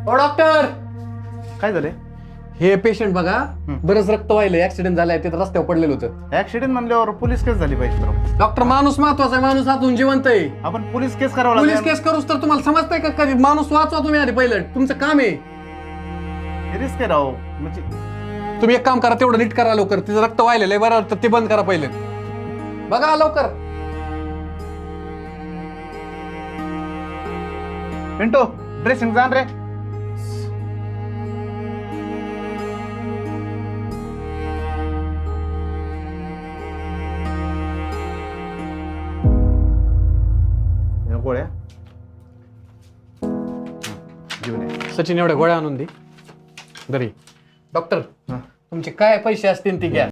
ओ doctor, काय झाले? हे पेशंट बघा, बरंच रक्त व्हायलंय, ऍक्सिडेंट झालाय, तिथं रस्त्यावर पडलेलं होतं. ऍक्सिडेंट म्हणल्यावर पोलीस केस झाली पाहिजे राव. डॉक्टर, माणूस महत्वाचा आहे, माणूस आतून जिवंत आहे. आपण पोलीस केस करावं पोलीस लागेल. केस करूच तर तुम्हाला समजतंय का कधी माणूस वाचवा तुम्ही आधी पहिलं, तुमचं काम आहे. रिस्क आहे राव. म्हणजे तुम्ही एक काम करा, तेवढं नीट करा लवकर, तिचं रक्त व्हायलंय बरं, तर ते बंद करा पहिलं. बघा लवकर. पिंटो, ड्रेसिंग जाण रे. गोळ्या घेऊन ये. सचिन एवढ्या गोळ्या आणून दे. दरी डॉक्टर, तुमचे काय पैसे असतील ते घ्या.